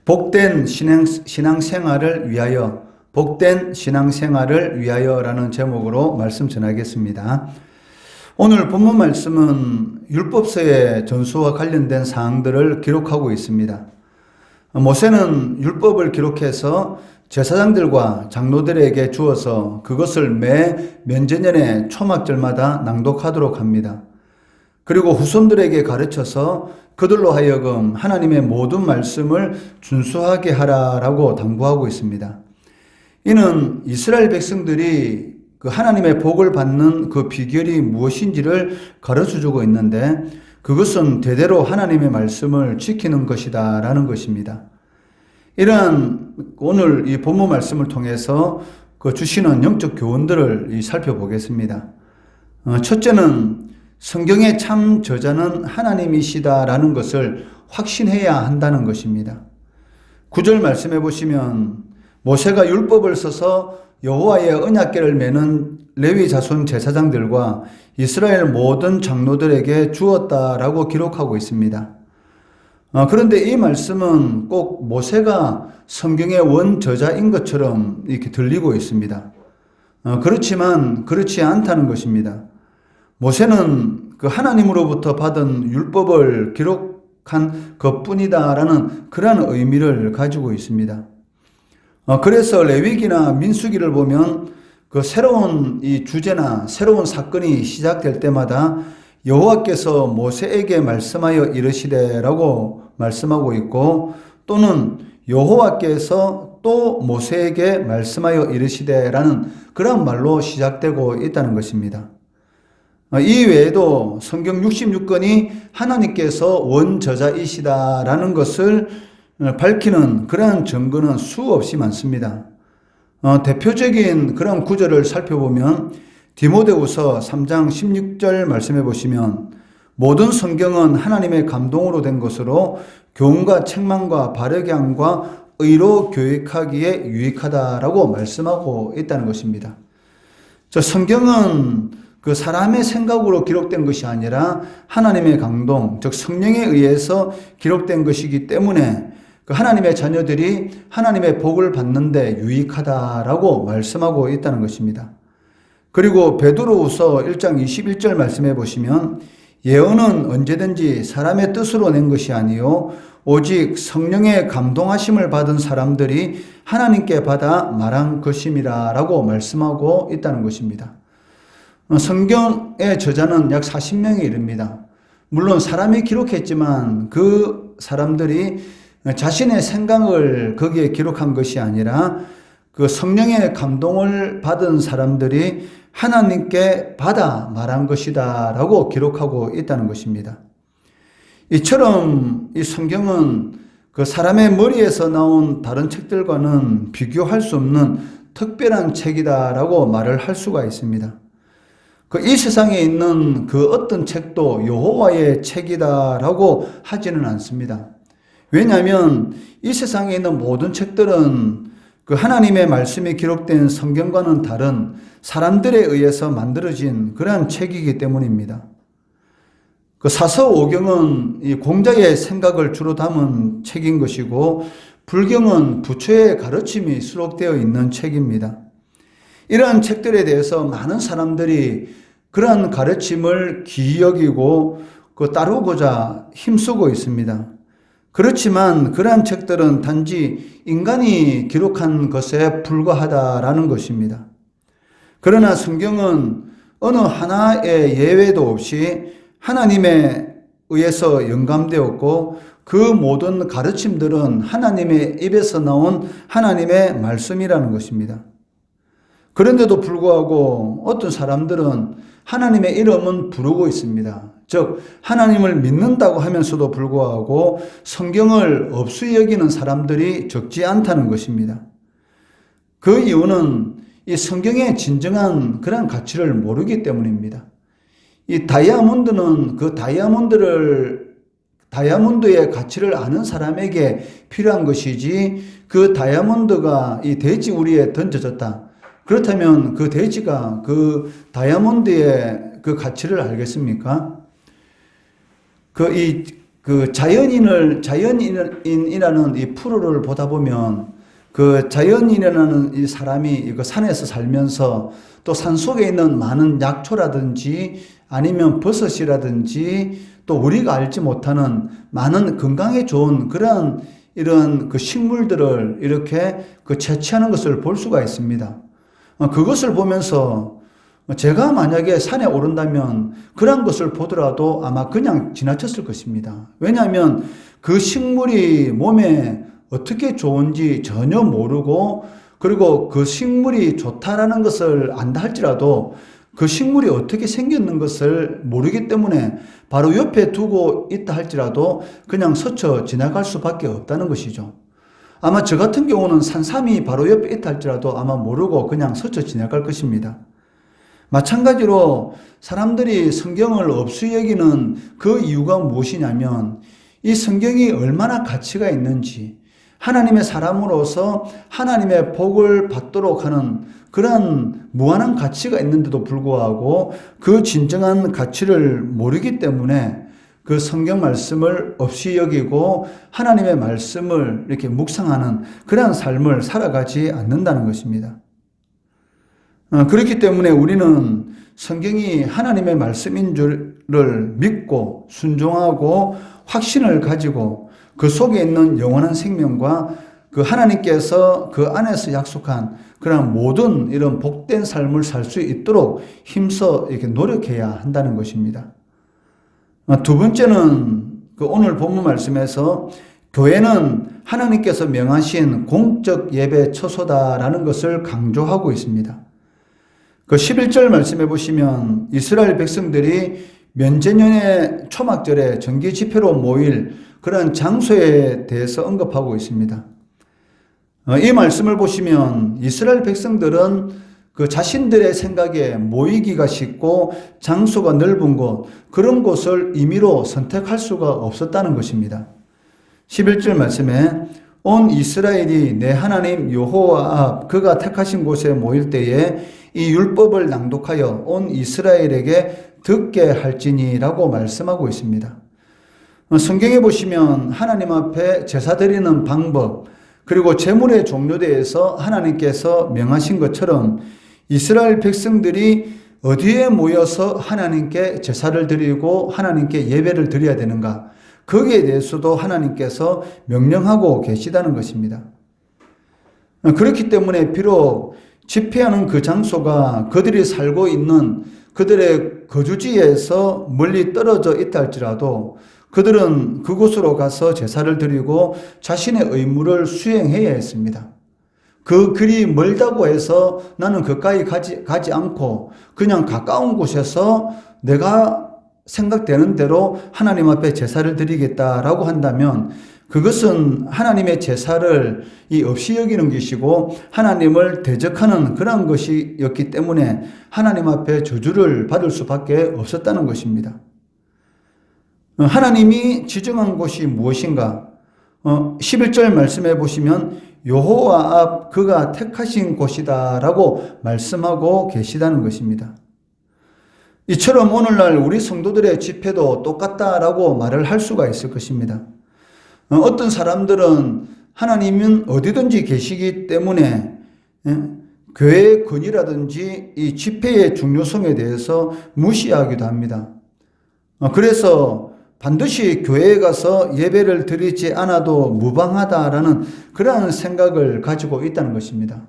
복된 신앙생활을 위하여, 복된 신앙생활을 위하여라는 제목으로 말씀 전하겠습니다. 오늘 본문 말씀은 율법서의 전수와 관련된 사항들을 기록하고 있습니다. 모세는 율법을 기록해서 제사장들과 장로들에게 주어서 그것을 매 면제년의 초막절마다 낭독하도록 합니다. 그리고 후손들에게 가르쳐서 그들로 하여금 하나님의 모든 말씀을 준수하게 하라라고 당부하고 있습니다. 이는 이스라엘 백성들이 그 하나님의 복을 받는 그 비결이 무엇인지를 가르쳐주고 있는데, 그것은 대대로 하나님의 말씀을 지키는 것이다 라는 것입니다. 이러한 오늘 이 본문 말씀을 통해서 그 주시는 영적 교훈들을 살펴보겠습니다. 첫째는 성경의 참 저자는 하나님이시다라는 것을 확신해야 한다는 것입니다. 9절 말씀해 보시면 모세가 율법을 써서 여호와의 언약궤를 메는 레위 자손 제사장들과 이스라엘 모든 장로들에게 주었다라고 기록하고 있습니다. 그런데 이 말씀은 꼭 모세가 성경의 원저자인 것처럼 이렇게 들리고 있습니다. 그렇지만 그렇지 않다는 것입니다. 모세는 그 하나님으로부터 받은 율법을 기록한 것뿐이다라는 그러한 의미를 가지고 있습니다. 그래서 레위기나 민수기를 보면 그 새로운 이 주제나 새로운 사건이 시작될 때마다 여호와께서 모세에게 말씀하여 이르시되라고 말씀하고 있고, 또는 여호와께서 또 모세에게 말씀하여 이르시되라는 그런 말로 시작되고 있다는 것입니다. 이 외에도 성경 66권이 하나님께서 원저자이시다라는 것을 밝히는 그러한 증거는 수없이 많습니다. 대표적인 그런 구절을 살펴보면 디모데후서 3장 16절 말씀해 보시면 모든 성경은 하나님의 감동으로 된 것으로 교훈과 책망과 바르게 함과 의로 교육하기에 유익하다라고 말씀하고 있다는 것입니다. 성경은 그 사람의 생각으로 기록된 것이 아니라 하나님의 감동, 즉 성령에 의해서 기록된 것이기 때문에 그 하나님의 자녀들이 하나님의 복을 받는데 유익하다라고 말씀하고 있다는 것입니다. 그리고 베드로후서 1장 21절 말씀해 보시면 예언은 언제든지 사람의 뜻으로 낸 것이 아니요 오직 성령의 감동하심을 받은 사람들이 하나님께 받아 말한 것임이라라고 말씀하고 있다는 것입니다. 성경의 저자는 약 40명에 이릅니다. 물론 사람이 기록했지만 그 사람들이 자신의 생각을 거기에 기록한 것이 아니라 그 성령의 감동을 받은 사람들이 하나님께 받아 말한 것이다 라고 기록하고 있다는 것입니다. 이처럼 이 성경은 그 사람의 머리에서 나온 다른 책들과는 비교할 수 없는 특별한 책이다 라고 말을 할 수가 있습니다. 이 세상에 있는 그 어떤 책도 여호와의 책이다라고 하지는 않습니다. 왜냐하면 이 세상에 있는 모든 책들은 그 하나님의 말씀이 기록된 성경과는 다른 사람들에 의해서 만들어진 그러한 책이기 때문입니다. 그 사서오경은 이 공자의 생각을 주로 담은 책인 것이고, 불경은 부처의 가르침이 수록되어 있는 책입니다. 이러한 책들에 대해서 많은 사람들이 그러한 가르침을 귀히 여기고 따르고자 힘쓰고 있습니다. 그렇지만 그러한 책들은 단지 인간이 기록한 것에 불과하다라는 것입니다. 그러나 성경은 어느 하나의 예외도 없이 하나님에 의해서 영감되었고, 그 모든 가르침들은 하나님의 입에서 나온 하나님의 말씀이라는 것입니다. 그런데도 불구하고 어떤 사람들은 하나님의 이름은 부르고 있습니다. 즉 하나님을 믿는다고 하면서도 불구하고 성경을 없이 여기는 사람들이 적지 않다는 것입니다. 그 이유는 이 성경의 진정한 그런 가치를 모르기 때문입니다. 이 다이아몬드는 그 다이아몬드의 가치를 아는 사람에게 필요한 것이지, 그 다이아몬드가 이 돼지 우리에 던져졌다, 그렇다면 그 돼지가 그 다이아몬드의 그 가치를 알겠습니까? 그 자연인이라는 이 프로를 보다 보면 그 자연인이라는 이 사람이 그 산에서 살면서 또 산속에 있는 많은 약초라든지 아니면 버섯이라든지 또 우리가 알지 못하는 많은 건강에 좋은 그런 이런 그 식물들을 이렇게 그 채취하는 것을 볼 수가 있습니다. 그것을 보면서 제가 만약에 산에 오른다면 그런 것을 보더라도 아마 그냥 지나쳤을 것입니다. 왜냐하면 그 식물이 몸에 어떻게 좋은지 전혀 모르고 그리고 그 식물이 좋다라는 것을 안다 할지라도 그 식물이 어떻게 생겼는 것을 모르기 때문에 바로 옆에 두고 있다 할지라도 그냥 스쳐 지나갈 수밖에 없다는 것이죠. 아마 저 같은 경우는 산삼이 바로 옆에 있다 할지라도 아마 모르고 그냥 스쳐 지나갈 것입니다. 마찬가지로 사람들이 성경을 없이 여기는 그 이유가 무엇이냐면 이 성경이 얼마나 가치가 있는지 하나님의 사람으로서 하나님의 복을 받도록 하는 그런 무한한 가치가 있는데도 불구하고 그 진정한 가치를 모르기 때문에 그 성경 말씀을 없이 여기고 하나님의 말씀을 이렇게 묵상하는 그런 삶을 살아가지 않는다는 것입니다. 그렇기 때문에 우리는 성경이 하나님의 말씀인 줄을 믿고 순종하고 확신을 가지고 그 속에 있는 영원한 생명과 그 하나님께서 그 안에서 약속한 그런 모든 이런 복된 삶을 살 수 있도록 힘써 이렇게 노력해야 한다는 것입니다. 두 번째는 그 오늘 본문 말씀에서 교회는 하나님께서 명하신 공적 예배 처소다라는 것을 강조하고 있습니다. 그 11절 말씀해 보시면 이스라엘 백성들이 면제년의 초막절에 정기 집회로 모일 그런 장소에 대해서 언급하고 있습니다. 이 말씀을 보시면 이스라엘 백성들은 그 자신들의 생각에 모이기가 쉽고 장소가 넓은 곳, 그런 곳을 임의로 선택할 수가 없었다는 것입니다. 11절 말씀에 온 이스라엘이 내 하나님 여호와 앞 그가 택하신 곳에 모일 때에 이 율법을 낭독하여 온 이스라엘에게 듣게 할지니라고 말씀하고 있습니다. 성경에 보시면 하나님 앞에 제사 드리는 방법 그리고 제물의 종류대에서 하나님께서 명하신 것처럼 이스라엘 백성들이 어디에 모여서 하나님께 제사를 드리고 하나님께 예배를 드려야 되는가 거기에 대해서도 하나님께서 명령하고 계시다는 것입니다. 그렇기 때문에 비록 집회하는 그 장소가 그들이 살고 있는 그들의 거주지에서 멀리 떨어져 있다 할지라도 그들은 그곳으로 가서 제사를 드리고 자신의 의무를 수행해야 했습니다. 그 길이 멀다고 해서 나는 가까이 가지 않고 그냥 가까운 곳에서 내가 생각되는 대로 하나님 앞에 제사를 드리겠다라고 한다면 그것은 하나님의 제사를 없이 여기는 것이고 하나님을 대적하는 그런 것이었기 때문에 하나님 앞에 저주를 받을 수밖에 없었다는 것입니다. 하나님이 지정한 곳이 무엇인가? 11절 말씀해 보시면 여호와 앞 그가 택하신 곳이다 라고 말씀하고 계시다는 것입니다. 이처럼 오늘날 우리 성도들의 집회도 똑같다라고 말을 할 수가 있을 것입니다. 어떤 사람들은 하나님은 어디든지 계시기 때문에 교회의 권위라든지 이 집회의 중요성에 대해서 무시하기도 합니다. 그래서 반드시 교회에 가서 예배를 드리지 않아도 무방하다라는 그러한 생각을 가지고 있다는 것입니다.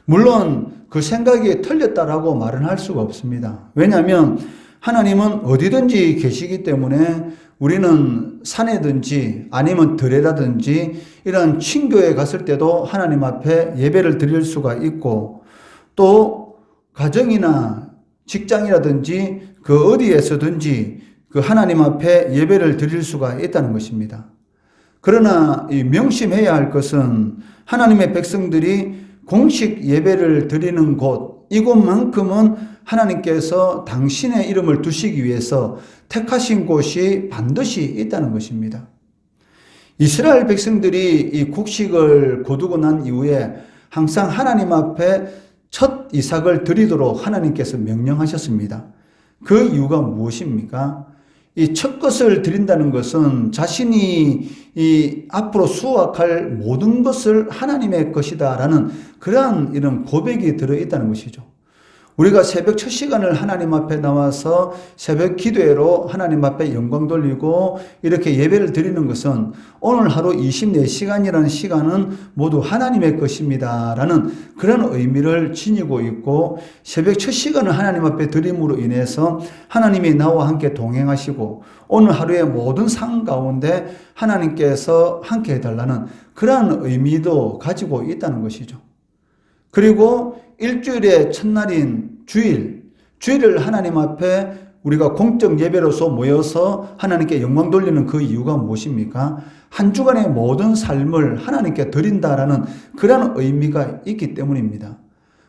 물론 그 생각이 틀렸다라고 말은 할 수가 없습니다. 왜냐하면 하나님은 어디든지 계시기 때문에 우리는 산에든지 아니면 들에라든지 이런 친교에 갔을 때도 하나님 앞에 예배를 드릴 수가 있고 또 가정이나 직장이라든지 그 어디에서든지 그 하나님 앞에 예배를 드릴 수가 있다는 것입니다. 그러나 이 명심해야 할 것은 하나님의 백성들이 공식 예배를 드리는 곳, 이곳만큼은 하나님께서 당신의 이름을 두시기 위해서 택하신 곳이 반드시 있다는 것입니다. 이스라엘 백성들이 이 곡식을 거두고 난 이후에 항상 하나님 앞에 첫 이삭을 드리도록 하나님께서 명령하셨습니다. 그 이유가 무엇입니까? 이 첫 것을 드린다는 것은 자신이 이 앞으로 수확할 모든 것을 하나님의 것이다라는 그러한 이런 고백이 들어있다는 것이죠. 우리가 새벽 첫 시간을 하나님 앞에 나와서 새벽 기도회로 하나님 앞에 영광 돌리고 이렇게 예배를 드리는 것은 오늘 하루 24시간이라는 시간은 모두 하나님의 것입니다 라는 그런 의미를 지니고 있고, 새벽 첫 시간을 하나님 앞에 드림으로 인해서 하나님이 나와 함께 동행하시고 오늘 하루의 모든 상황 가운데 하나님께서 함께 해달라는 그러한 의미도 가지고 있다는 것이죠. 그리고 일주일의 첫날인 주일을 하나님 앞에 우리가 공적 예배로서 모여서 하나님께 영광 돌리는 그 이유가 무엇입니까? 한 주간의 모든 삶을 하나님께 드린다라는 그런 의미가 있기 때문입니다.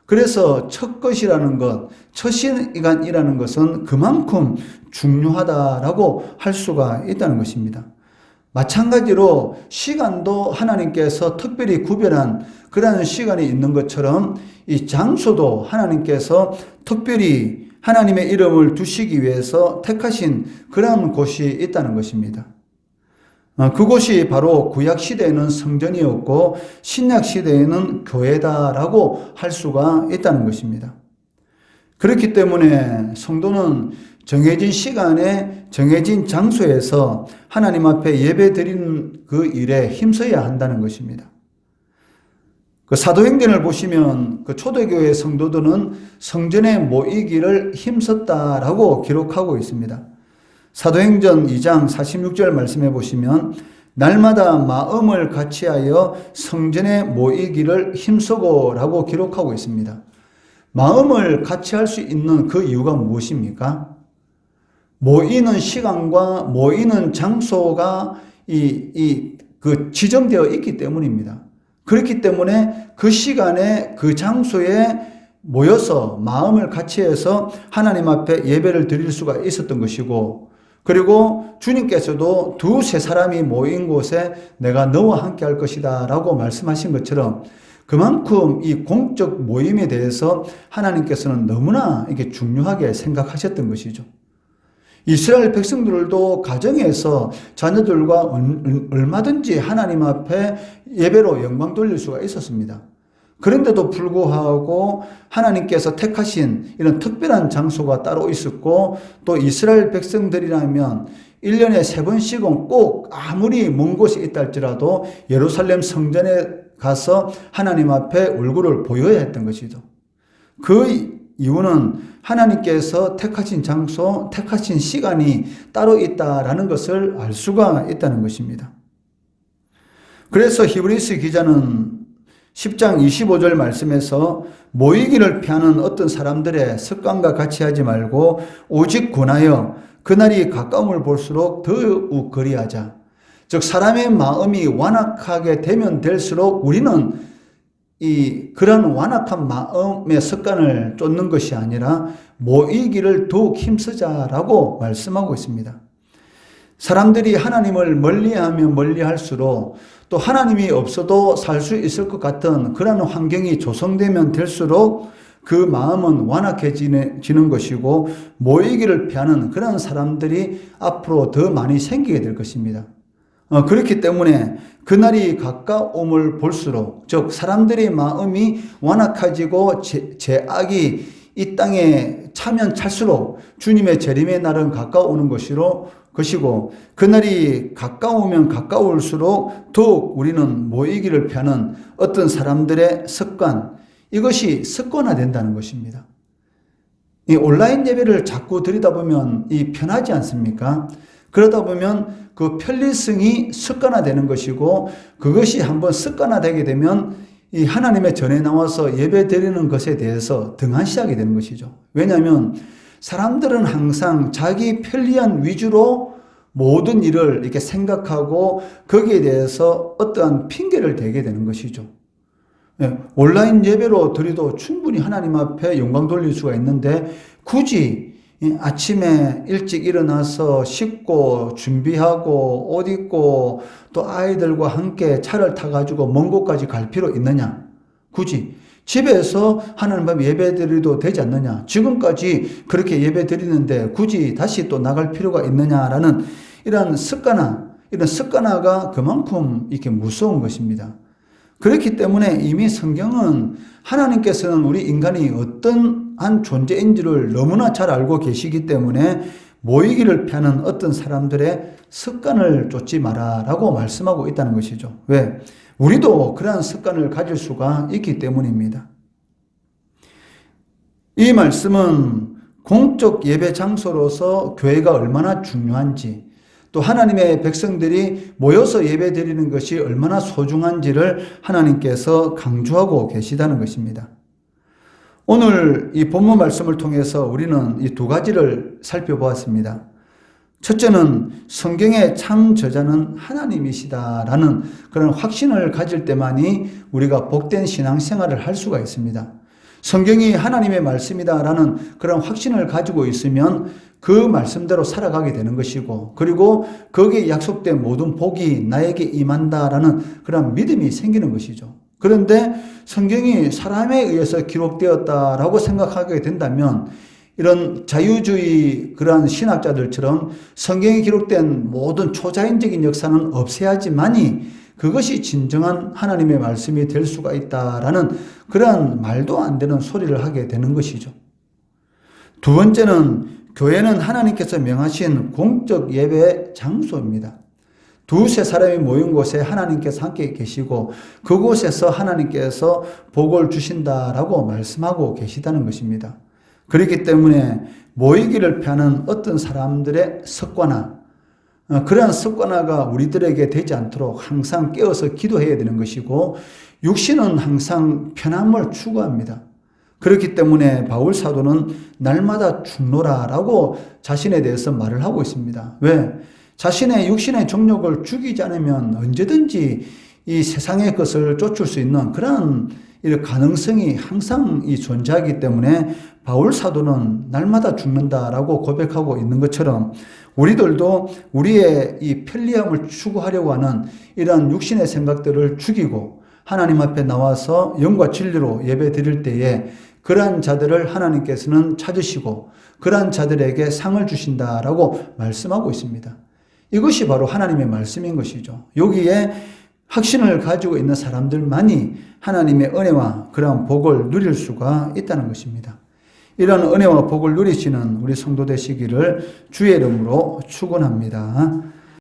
그래서 첫 것이라는 것, 첫 시간이라는 것은 그만큼 중요하다라고 할 수가 있다는 것입니다. 마찬가지로 시간도 하나님께서 특별히 구별한 그러한 시간이 있는 것처럼 이 장소도 하나님께서 특별히 하나님의 이름을 두시기 위해서 택하신 그러한 곳이 있다는 것입니다. 그곳이 바로 구약시대에는 성전이었고 신약시대에는 교회다라고 할 수가 있다는 것입니다. 그렇기 때문에 성도는 정해진 시간에 정해진 장소에서 하나님 앞에 예배 드리는 그 일에 힘써야 한다는 것입니다. 그 사도행전을 보시면 그 초대교회 성도들은 성전에 모이기를 힘썼다라고 기록하고 있습니다. 사도행전 2장 46절 말씀해 보시면 날마다 마음을 같이하여 성전에 모이기를 힘쓰고라고 기록하고 있습니다. 마음을 같이 할 수 있는 그 이유가 무엇입니까? 모이는 시간과 모이는 장소가 그 지정되어 있기 때문입니다. 그렇기 때문에 그 시간에 그 장소에 모여서 마음을 같이 해서 하나님 앞에 예배를 드릴 수가 있었던 것이고, 그리고 주님께서도 두세 사람이 모인 곳에 내가 너와 함께 할 것이다 라고 말씀하신 것처럼 그만큼 이 공적 모임에 대해서 하나님께서는 너무나 이게 중요하게 생각하셨던 것이죠. 이스라엘 백성들도 가정에서 자녀들과 얼마든지 하나님 앞에 예배로 영광 돌릴 수가 있었습니다. 그런데도 불구하고 하나님께서 택하신 이런 특별한 장소가 따로 있었고, 또 이스라엘 백성들이라면 1년에 3번씩은 꼭 아무리 먼 곳에 있다 할지라도 예루살렘 성전에 가서 하나님 앞에 얼굴을 보여야 했던 것이죠. 그 이유는 하나님께서 택하신 장소, 택하신 시간이 따로 있다라는 것을 알 수가 있다는 것입니다. 그래서 히브리서 기자는 10장 25절 말씀에서 모이기를 피하는 어떤 사람들의 습관과 같이 하지 말고 오직 권하여 그날이 가까움을 볼수록 더욱 그리하자. 즉 사람의 마음이 완악하게 되면 될수록 우리는 그런 완악한 마음의 습관을 쫓는 것이 아니라 모이기를 더욱 힘쓰자라고 말씀하고 있습니다. 사람들이 하나님을 멀리하면 멀리할수록 또 하나님이 없어도 살 수 있을 것 같은 그런 환경이 조성되면 될수록 그 마음은 완악해지는 것이고 모이기를 피하는 그런 사람들이 앞으로 더 많이 생기게 될 것입니다. 그렇기 때문에 그날이 가까움을 볼수록, 즉 사람들의 마음이 완악해지고 죄악이 이 땅에 차면 찰수록 주님의 재림의 날은 가까워오는 것이고, 그날이 가까우면 가까울수록 더욱 우리는 모이기를 피하는 어떤 사람들의 습관, 이것이 습관화된다는 것입니다. 이 온라인 예배를 자꾸 드리다 보면 편하지 않습니까? 그러다 보면 그 편리성이 습관화되는 것이고, 그것이 한번 습관화되게 되면 이 하나님의 전에 나와서 예배 드리는 것에 대해서 등한시하게 되는 것이죠. 왜냐하면 사람들은 항상 자기 편리한 위주로 모든 일을 이렇게 생각하고 거기에 대해서 어떠한 핑계를 대게 되는 것이죠. 온라인 예배로 드려도 충분히 하나님 앞에 영광 돌릴 수가 있는데, 굳이 아침에 일찍 일어나서 씻고 준비하고 옷 입고 또 아이들과 함께 차를 타가지고 먼 곳까지 갈 필요 있느냐? 굳이 집에서 하나님 앞에 예배 드려도 되지 않느냐? 지금까지 그렇게 예배 드리는데 굳이 다시 또 나갈 필요가 있느냐라는 이런 습관화가 그만큼 이렇게 무서운 것입니다. 그렇기 때문에 이미 성경은 하나님께서는 우리 인간이 어떤 한 존재인지를 너무나 잘 알고 계시기 때문에 모이기를 피하는 어떤 사람들의 습관을 쫓지 마라라고 말씀하고 있다는 것이죠. 왜? 우리도 그러한 습관을 가질 수가 있기 때문입니다. 이 말씀은 공적 예배 장소로서 교회가 얼마나 중요한지, 또 하나님의 백성들이 모여서 예배 드리는 것이 얼마나 소중한지를 하나님께서 강조하고 계시다는 것입니다. 오늘 이 본문 말씀을 통해서 우리는 이 두 가지를 살펴보았습니다. 첫째는 성경의 참 저자는 하나님이시다라는 그런 확신을 가질 때만이 우리가 복된 신앙생활을 할 수가 있습니다. 성경이 하나님의 말씀이다라는 그런 확신을 가지고 있으면 그 말씀대로 살아가게 되는 것이고, 그리고 거기에 약속된 모든 복이 나에게 임한다라는 그런 믿음이 생기는 것이죠. 그런데 성경이 사람에 의해서 기록되었다라고 생각하게 된다면 이런 자유주의 그러한 신학자들처럼 성경에 기록된 모든 초자연적인 역사는 없애야지만이 그것이 진정한 하나님의 말씀이 될 수가 있다라는 그러한 말도 안 되는 소리를 하게 되는 것이죠. 두 번째는 교회는 하나님께서 명하신 공적 예배 장소입니다. 두세 사람이 모인 곳에 하나님께서 함께 계시고 그곳에서 하나님께서 복을 주신다라고 말씀하고 계시다는 것입니다. 그렇기 때문에 모이기를 피하는 어떤 사람들의 습관화, 그러한 습관화가 우리들에게 되지 않도록 항상 깨어서 기도해야 되는 것이고, 육신은 항상 편함을 추구합니다. 그렇기 때문에 바울 사도는 날마다 죽노라라고 자신에 대해서 말을 하고 있습니다. 왜? 자신의 육신의 정욕을 죽이지 않으면 언제든지 이 세상의 것을 쫓을 수 있는 그런 가능성이 항상 존재하기 때문에 바울 사도는 날마다 죽는다라고 고백하고 있는 것처럼 우리들도 우리의 이 편리함을 추구하려고 하는 이러한 육신의 생각들을 죽이고 하나님 앞에 나와서 영과 진리로 예배 드릴 때에 그러한 자들을 하나님께서는 찾으시고 그러한 자들에게 상을 주신다라고 말씀하고 있습니다. 이것이 바로 하나님의 말씀인 것이죠. 여기에 확신을 가지고 있는 사람들만이 하나님의 은혜와 그러한 복을 누릴 수가 있다는 것입니다. 이런 은혜와 복을 누리시는 우리 성도 되시기를 주의 이름으로 축원합니다.